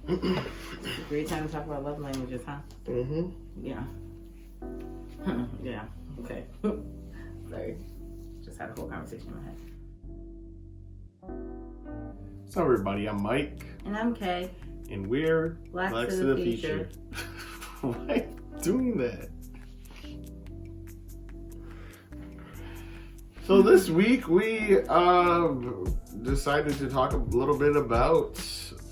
It's a great time to talk about love languages, huh? Mm-hmm. Yeah. Yeah. Okay. Sorry. Just had a whole conversation in my head. So everybody, I'm Mike. And I'm Kay. And we're Blacks to the Future. Why are you doing that? So this week we decided to talk a little bit about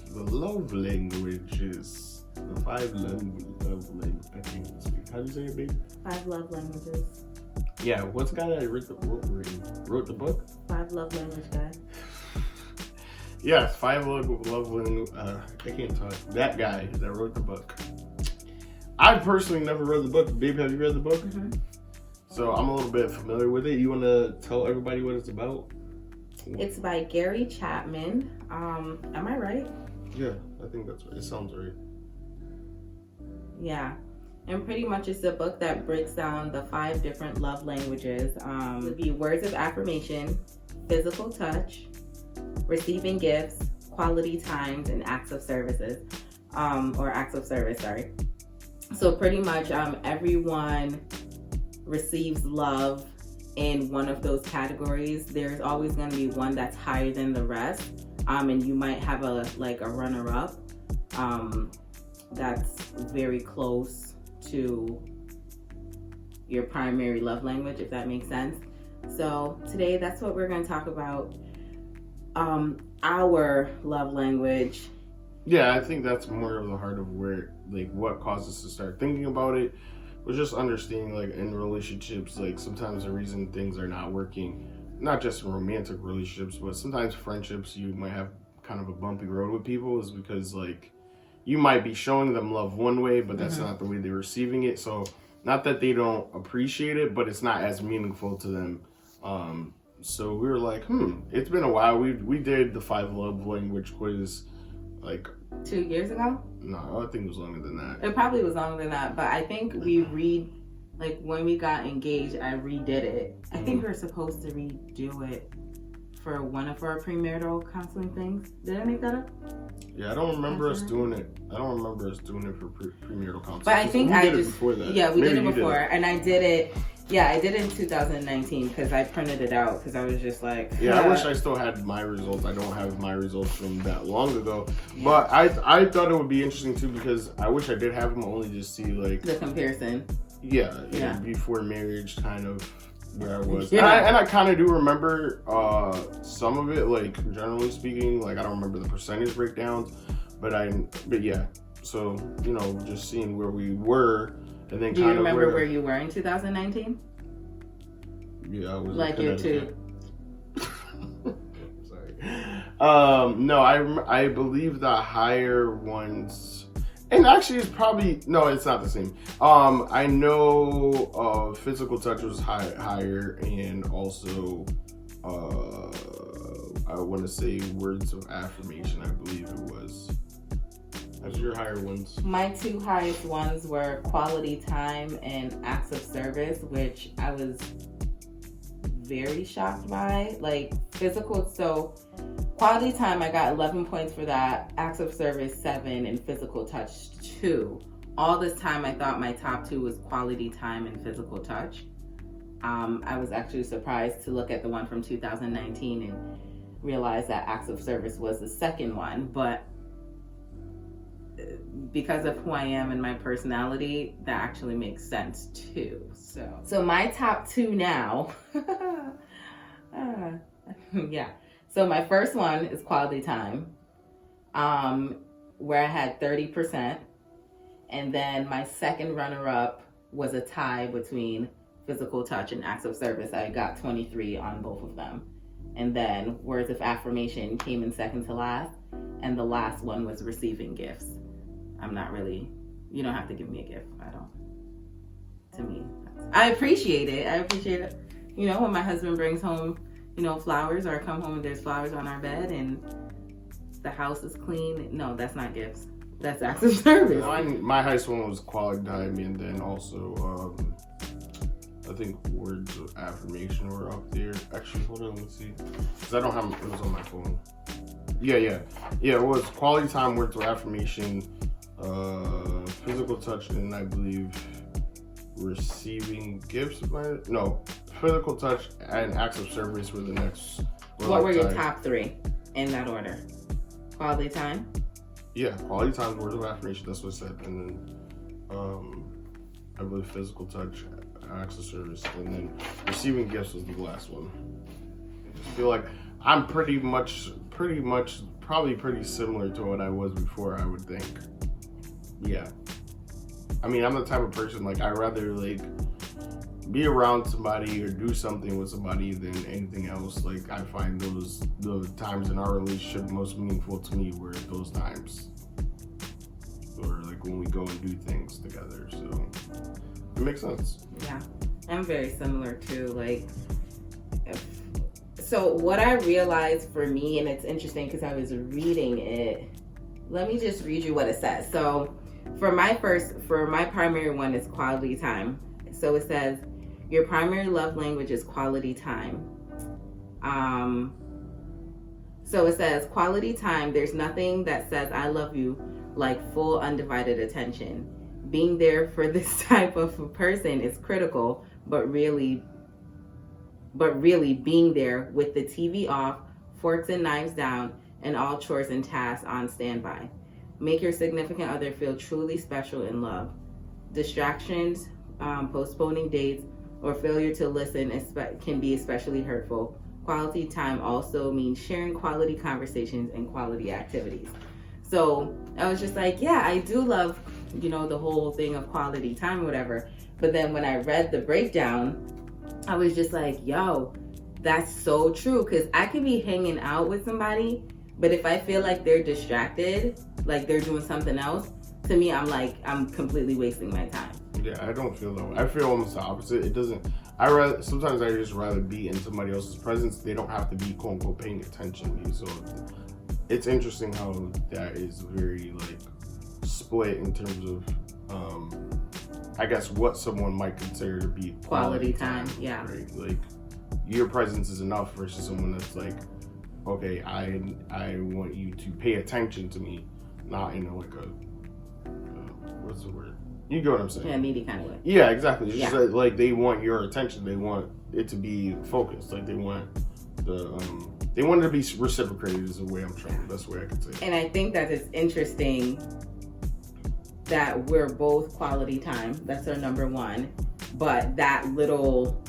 the love languages. The 5 love languages. I can't even speak. How do you say it, babe? 5 love languages. Yeah, what's the guy that wrote the book? 5 love language guy. Yes, 5 love language. I can't talk. That guy that wrote the book. I personally never read the book. Babe, have you read the book? Mm-hmm. So I'm a little bit familiar with it. You want to tell everybody what it's about? It's by Gary Chapman. Am I right? Yeah, I think that's right. It sounds right. Yeah. And pretty much it's a book that breaks down the 5 different love languages. It would be words of affirmation, physical touch, receiving gifts, quality times, and acts of services. Or acts of service, sorry. So pretty much everyone receives love in one of those categories. There's always going to be one that's higher than the rest. And you might have a runner-up that's very close to your primary love language, if that makes sense. So today, that's what we're going to talk about. Our love language. Yeah, I think that's more of the heart of where, like, what caused us to start thinking about it was just understanding, like, in relationships, like, sometimes the reason things are not working, not just in romantic relationships, but sometimes friendships, you might have kind of a bumpy road with people is because, like, you might be showing them love one way, but that's not the way they're receiving it. So, not that they don't appreciate it, but it's not as meaningful to them. So we were like, it's been a while. We did the 5 love language quiz, like 2 years ago? No, I think it was longer than that. It probably was longer than that, but I think when we got engaged, I redid it. I think we were supposed to redo it for one of our premarital counseling things. Did I make that up? Yeah, I don't remember us doing it. I don't remember us doing it for premarital counseling. But I think we did it before that. Yeah, we did it before, and I did it. Yeah, I did it in 2019 because I printed it out because I was just like... Yeah, I wish I still had my results. I don't have my results from that long ago. Yeah. But I thought it would be interesting too because I wish I did have them only just see like... The comparison. Yeah. Before marriage kind of where I was. Yeah. And I kind of do remember some of it, like generally speaking. Like I don't remember the percentage breakdowns, but yeah. So, just seeing where we were. And then do you remember where you were in 2019? Yeah, I was like year 2. Sorry. No, I believe the higher ones, and actually it's probably no, it's not the same. I know physical touch was higher, and also I want to say words of affirmation. I believe it was. That's your higher ones. My 2 highest ones were quality time and acts of service, which I was very shocked by. Like physical, so quality time, I got 11 points for that. Acts of service 7, and physical touch 2. All this time, I thought my top 2 was quality time and physical touch. I was actually surprised to look at the one from 2019 and realize that acts of service was the second one, but because of who I am and my personality, that actually makes sense too. So my top 2 now, yeah. So my first one is quality time, where I had 30%, and then my second runner-up was a tie between physical touch and acts of service. I got 23 on both of them, and then words of affirmation came in second to last, and the last one was receiving gifts. You don't have to give me a gift. To me, I appreciate it. When my husband brings home, flowers, or I come home and there's flowers on our bed and the house is clean. No, that's not gifts. That's acts of service. My highest one was quality time, and then also, I think words of affirmation were up there. Actually, hold on, let's see. Because I don't have it was on my phone. Yeah. It was quality time, words of affirmation, physical touch, and I believe receiving gifts. No, physical touch and acts of service were the next. What were your top three in that order? Quality time? Yeah, quality time, words of affirmation, that's what I said. And then I believe physical touch, acts of service, and then receiving gifts was the last one. I just feel like I'm pretty much, probably pretty similar to what I was before, I would think. Yeah. I mean, I'm the type of person, like, I'd rather, like, be around somebody or do something with somebody than anything else. Like, I find the times in our relationship most meaningful to me were those times. Or, like, when we go and do things together. So, it makes sense. Yeah. I'm very similar, too. Like, so what I realized for me, and it's interesting because I was reading it. Let me just read you what it says. So, for my primary one is quality time. So it says, your primary love language is quality time. So it says, quality time, there's nothing that says I love you like full undivided attention. Being there for this type of a person is critical, but really being there with the TV off, forks and knives down, and all chores and tasks on standby. Make your significant other feel truly special in love. Distractions, postponing dates, or failure to listen can be especially hurtful. Quality time also means sharing quality conversations and quality activities. So I was just like, yeah, I do love, the whole thing of quality time or whatever. But then when I read the breakdown, I was just like, yo, that's so true. Because I could be hanging out with somebody, but if I feel like they're distracted, like they're doing something else, to me, I'm completely wasting my time. Yeah, I don't feel that way. I feel almost the opposite. It doesn't. Sometimes I just rather be in somebody else's presence. They don't have to be quote unquote paying attention to me. So it's interesting how that is very like split in terms of I guess what someone might consider to be quality time. Yeah. Right? Like your presence is enough versus someone that's like, okay, I want you to pay attention to me, not in like a what's the word? You get what I'm saying? Yeah, needy kind of way. Yeah, exactly. It's just like they want your attention. They want it to be focused. Like they want they want it to be reciprocated. Is the way I'm trying. That's the way I could say it. And I think that it's interesting that we're both quality time. That's our number one. But that little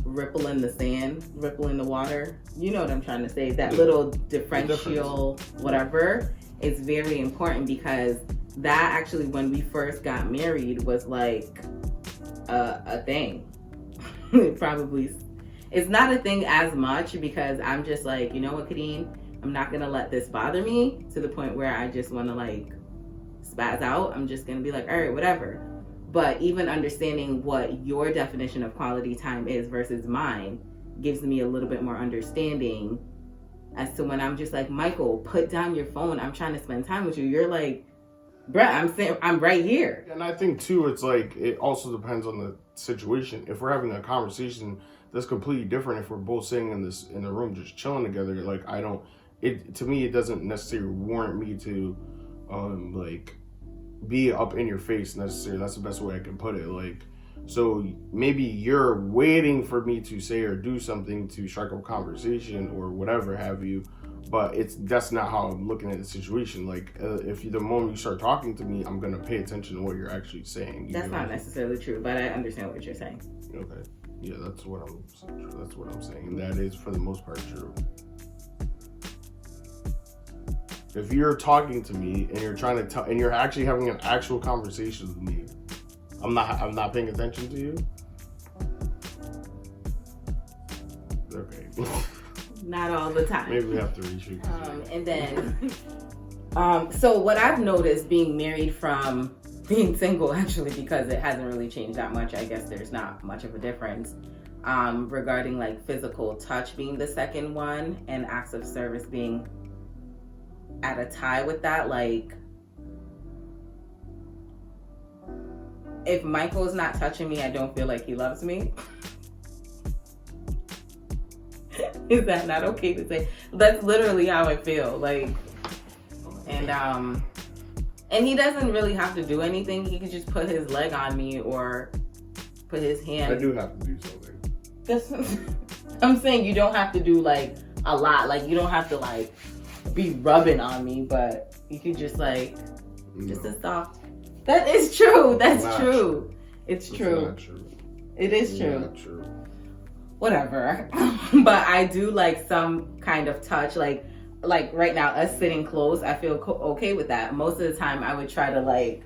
ripple in the sand, ripple in the water. You know what I'm trying to say? That little differential, whatever, is very important because that actually, when we first got married, was like a thing. It's not a thing as much because I'm just like, you know what, Kadeen, I'm not gonna let this bother me to the point where I just want to like spaz out. I'm just gonna be like, all right, whatever. But even understanding what your definition of quality time is versus mine gives me a little bit more understanding as to when I'm just like, Michael, put down your phone. I'm trying to spend time with you. You're like, bruh, I'm right here. And I think too, it's like, it also depends on the situation. If we're having a conversation that's completely different, if we're both sitting in the room just chilling together, like to me, it doesn't necessarily warrant me to like be up in your face necessarily. That's the best way I can put it. Like, so maybe you're waiting for me to say or do something to strike up a conversation or whatever have you, but that's not how I'm looking at the situation. Like, if the moment you start talking to me, I'm gonna pay attention to what you're actually saying. That's not necessarily true, but I understand what you're saying. Okay, yeah, that's what I'm saying, and that is for the most part true. If you're talking to me and you're trying to tell, and you're actually having an actual conversation with me, I'm not paying attention to you. Okay. Not all the time. Maybe we have to reshoot. And then, so what I've noticed being married from being single, actually, because it hasn't really changed that much. I guess there's not much of a difference regarding like physical touch being the second one and acts of service being at a tie with that. Like, if Michael's not touching me, I don't feel like he loves me. Is that not okay to say? That's literally how I feel. Like, and he doesn't really have to do anything. He could just put his leg on me or put his hand. I do have to do something. I'm saying you don't have to do like a lot. Like, you don't have to like be rubbing on me, but you could just like just a soft. That is true. That's true. It's true. Not true. It is true. Not true. Whatever. But I do like some kind of touch, like right now, us sitting close, I feel okay with that. Most of the time I would try to like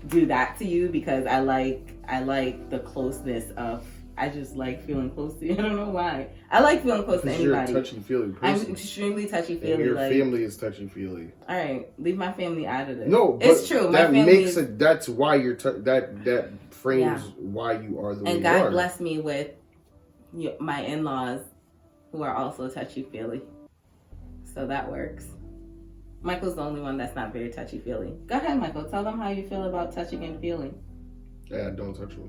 do that to you because I like the closeness of, I just like feeling close to you. I don't know why. I like feeling close to anybody. You're a touchy-feely person. I'm extremely touchy-feely. And your like, family is touchy-feely. All right, leave my family out of this. No, but it's true. That my family makes it. That's why you're. That frames why you are the way and you are. God bless me with my in-laws who are also touchy-feely, so that works. Michael's the only one that's not very touchy-feely. Go ahead, Michael. Tell them how you feel about touching and feeling. Yeah, don't touch me.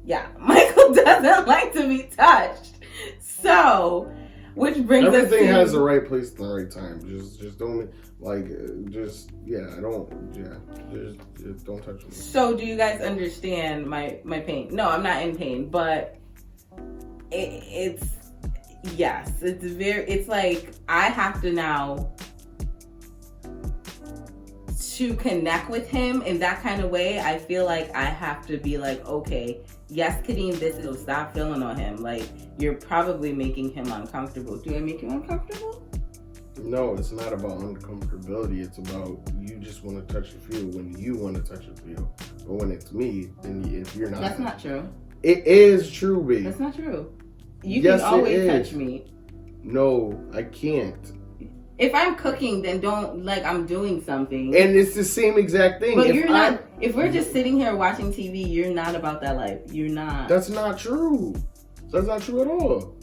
Yeah, Michael doesn't like to be touched. So, which brings us to... Everything has the right place at the right time. Just don't, like, just don't touch me. So, do you guys understand my pain? No, I'm not in pain, but it's like I have to now to connect with him in that kind of way. I feel like I have to be like, okay, yes, Kadeem, this is, stop feeling on him. Like, you're probably making him uncomfortable. Do I make you uncomfortable? No, it's not about uncomfortability. It's about you just want to touch and feel when you want to touch and feel. But when it's me, then if you're not... That's not true. It is true, babe. That's not true. You can always touch me. No, I can't. If I'm cooking, then don't, like, I'm doing something. And it's the same exact thing. But you're not, if we're just sitting here watching TV, you're not about that life. You're not. That's not true. That's not true at all.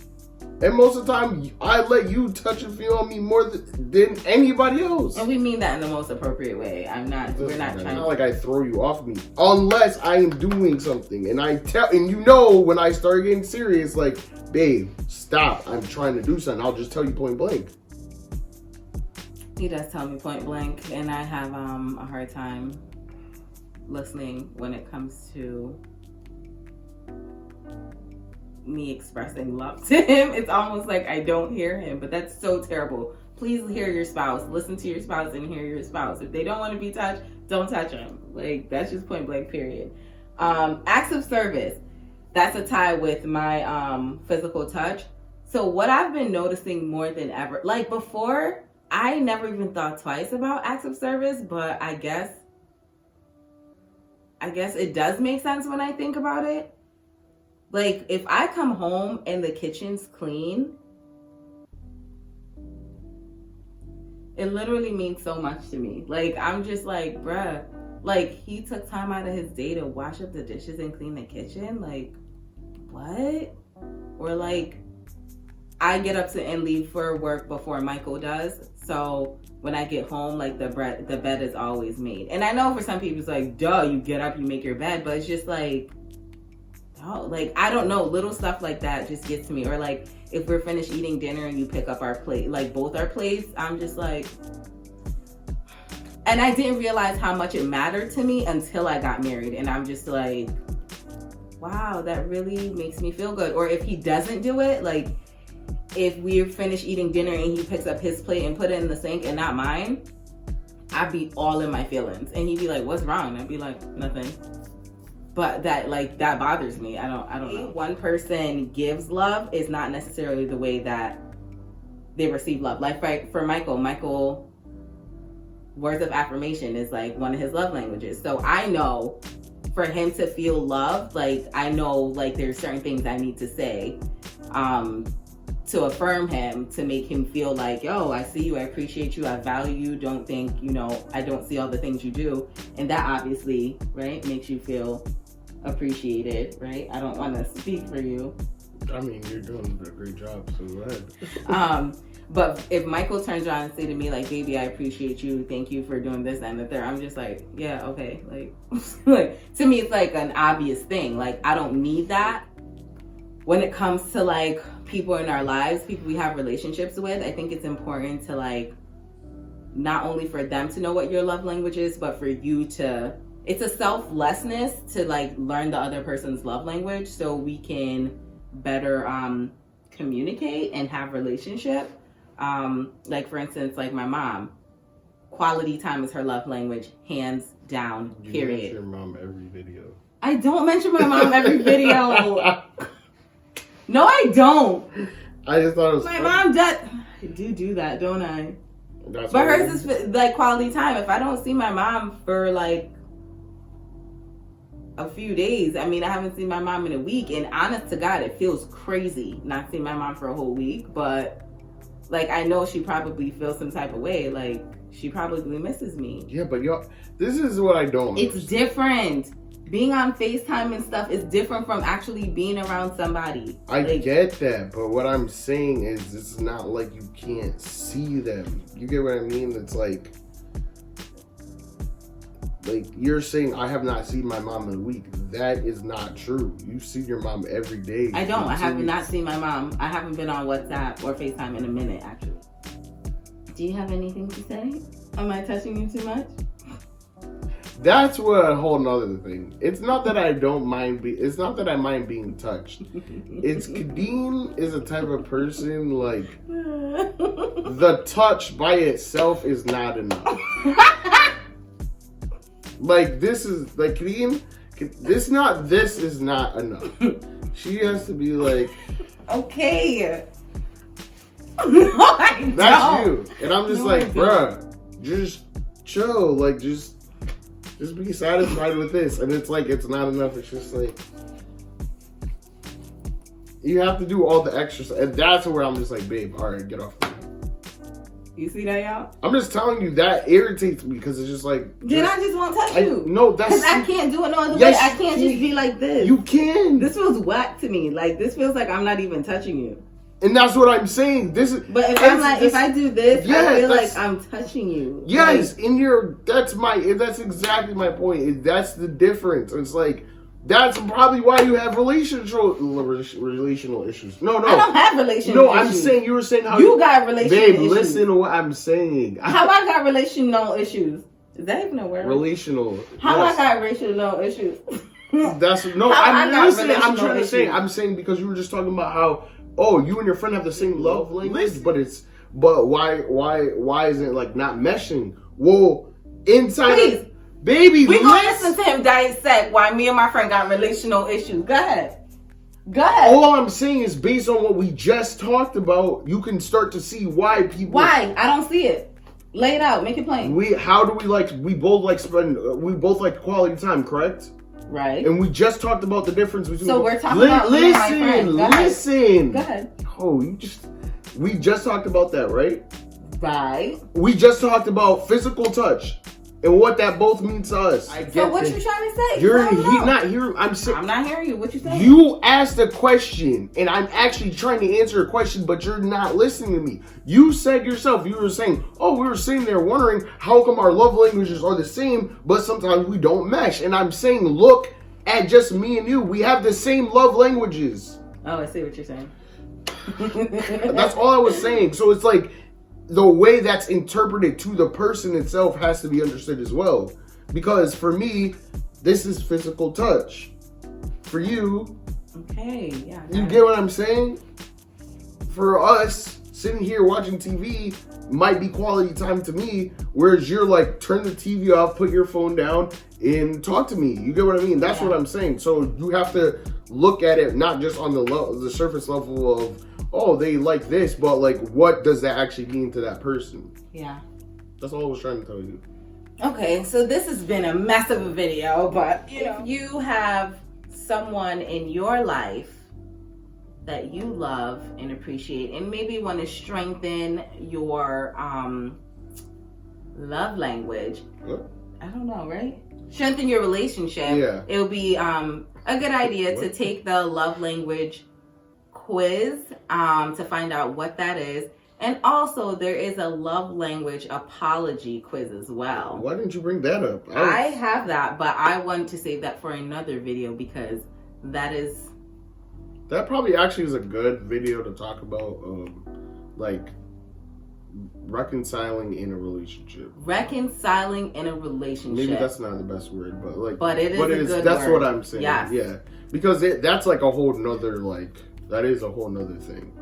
And most of the time, I let you touch and feel on me more than anybody else. And we mean that in the most appropriate way. We're not trying to. It's not like I throw you off me. Unless I am doing something. And you know when I start getting serious, like, babe, stop. I'm trying to do something. I'll just tell you point blank. He does tell me point blank, and I have a hard time listening when it comes to me expressing love to him. It's almost like I don't hear him, but that's so terrible. Please hear your spouse. Listen to your spouse and hear your spouse. If they don't want to be touched, don't touch them. Like, that's just point blank, period. Acts of service. That's a tie with my physical touch. So what I've been noticing more than ever, like before, I never even thought twice about acts of service, but I guess it does make sense when I think about it. Like, if I come home and the kitchen's clean, it literally means so much to me. Like, I'm just like, bruh, like, he took time out of his day to wash up the dishes and clean the kitchen. Like, what? Or like, I get up and leave for work before Michael does. So when I get home, like, the bed is always made. And I know for some people it's like, duh, you get up, you make your bed. But it's just like, oh, like, I don't know. Little stuff like that just gets to me. Or like, if we're finished eating dinner and you pick up our plate, like both our plates, I'm just like, and I didn't realize how much it mattered to me until I got married. And I'm just like, wow, that really makes me feel good. Or if he doesn't do it, like, if we're finished eating dinner and he picks up his plate and put it in the sink and not mine, I'd be all in my feelings. And he'd be like, what's wrong? I'd be like, nothing. But that bothers me. I don't know. One person gives love is not necessarily the way that they receive love. Like for Michael, words of affirmation is like one of his love languages. So I know for him to feel loved, like, I know, like, there's certain things I need to say to affirm him, to make him feel like, yo, I see you, I appreciate you, I value you, don't think, I don't see all the things you do. And that obviously, right, makes you feel appreciated, right? I don't want to speak for you. I mean, you're doing a great job, so go ahead. But if Michael turns around and say to me, like, baby, I appreciate you, thank you for doing this and the third, I'm just like, yeah, okay. Like, like, to me, it's like an obvious thing. Like, I don't need that. when it comes to like people in our lives, people we have relationships with, I think it's important to like not only for them to know what your love language is, but for you to, it's a selflessness to like learn the other person's love language so we can better communicate and have relationship. Like for instance, like my mom, quality time is her love language, hands down, period. You mention your mom every video. I don't mention my mom every video. No, I don't. I just thought it was my funny. mom does. I do that, don't I? That's but hers is like quality time. If I don't see my mom for like a few days, I mean, I haven't seen my mom in a week, and honest to God, it feels crazy not seeing my mom for a whole week. But like, I know she probably feels some type of way. Like, she probably misses me. Yeah, but y'all, this is what I don't It's understand. different. Being on FaceTime and stuff is different from actually being around somebody. I like, get that, but what I'm saying is it's not like you can't see them. You get what I mean? It's like you're saying I have not seen my mom in a week. That is not true. You see your mom every day. I don't. I have not seen my mom. I haven't been on WhatsApp or FaceTime in a minute, actually. Do you have anything to say? Am I touching you too much? That's what a whole nother thing. It's not that I don't mind it's not that I mind being touched. It's Kadeem is a type of person like the touch by itself is not enough. Like this is like Kadeem, this is not enough. She has to be like, okay. No, I don't. That's you. And I'm just No, like, I don't. bruh, just chill. Like just be satisfied with this. And it's like, it's not enough. It's just like, you have to do all the extra stuff. And that's where I'm just like, babe, all right, get off me. You see that, y'all? I'm just telling you, that irritates me because it's just like. Then I just won't touch you. No, that's. Because I can't do it no other Yes, way. I can't just be like this. You can. This feels whack to me. Like, this feels like I'm not even touching you. And that's what I'm saying. This is. But if I'm like, if I do this, Yeah, I feel that's- like I'm touching you. Yes, that's exactly my point. That's the difference. It's like, that's probably why you have relational issues. No. I don't have relational No, issues. I'm saying, you were saying how you got relational babe, issues. listen to what I'm saying. How I got relational issues? Is that even a word? Relational. How yes. I got relational issues? That's no. How I I'm got listening. I'm relational trying to say. issues. I'm saying because you were just talking about how you and your friend have the same love language, but why isn't it like not meshing? Well, inside. Please. Baby, We gonna listen to him dissect why me and my friend got relational issues. Go ahead. All I'm saying is based on what we just talked about, you can start to see why people. Why? I don't see it. Lay it out. Make it plain. We both like quality time, correct? Right. And we just talked about the difference between. So we're talking about me and my friend. Go ahead. Listen. Go ahead. Oh, we just talked about that, right? Right. We just talked about physical touch and what that both means to us. So what you trying to say? You're I don't know. not hearing. I'm not hearing you. What you saying? You asked a question, and I'm actually trying to answer a question, but you're not listening to me. You said yourself, you were saying, we were sitting there wondering how come our love languages are the same, but sometimes we don't mesh. And I'm saying, look at just me and you. We have the same love languages. Oh, I see what you're saying. That's all I was saying. So it's like, the way that's interpreted to the person itself has to be understood as well. Because for me, this is physical touch. For you, okay, yeah. you get what I'm saying? For us, sitting here watching TV might be quality time to me, whereas you're like, turn the TV off, put your phone down, and talk to me. You get what I mean? That's what I'm saying. So you have to look at it not just on the surface level of, they like this, but like, what does that actually mean to that person? Yeah. That's all I was trying to tell you. Okay, so this has been a mess of a video, but if you have someone in your life that you love and appreciate and maybe want to strengthen your love language, What? I don't know, right? Strengthen your relationship. Yeah. It would be a good idea to take the love language quiz to find out what that is. And also, there is a love language apology quiz as well. Why didn't you bring that up? I have that, but I want to save that for another video because that is That probably actually is a good video to talk about, like reconciling in a relationship. Reconciling in a relationship. Maybe that's not the best word, but like, but it is a good that's word. what I'm saying. Yes. Yeah, because that's like a whole nother that is a whole nother thing.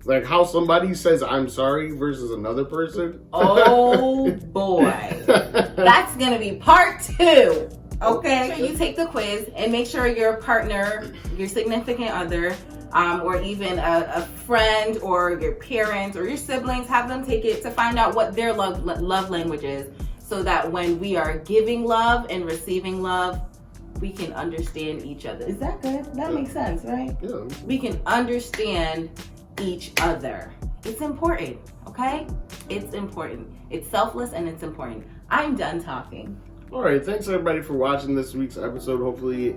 Like how somebody says I'm sorry versus another person. Oh boy, that's gonna be part 2. Okay, so you take the quiz and make sure your partner, your significant other, or even a friend or your parents or your siblings, have them take it to find out what their love language is, so that when we are giving love and receiving love, we can understand each other. Is that good? That makes sense, right? Yeah. We can understand each other. It's important, okay? It's important. It's selfless and it's important. I'm done talking. All right, thanks everybody for watching this week's episode. Hopefully,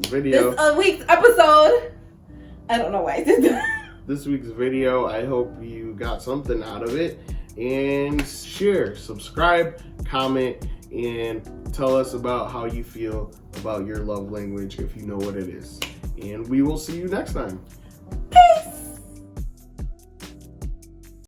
video. This week's episode. I don't know why I did that. This week's video. I hope you got something out of it. And share, subscribe, comment, and tell us about how you feel about your love language if you know what it is. And we will see you next time.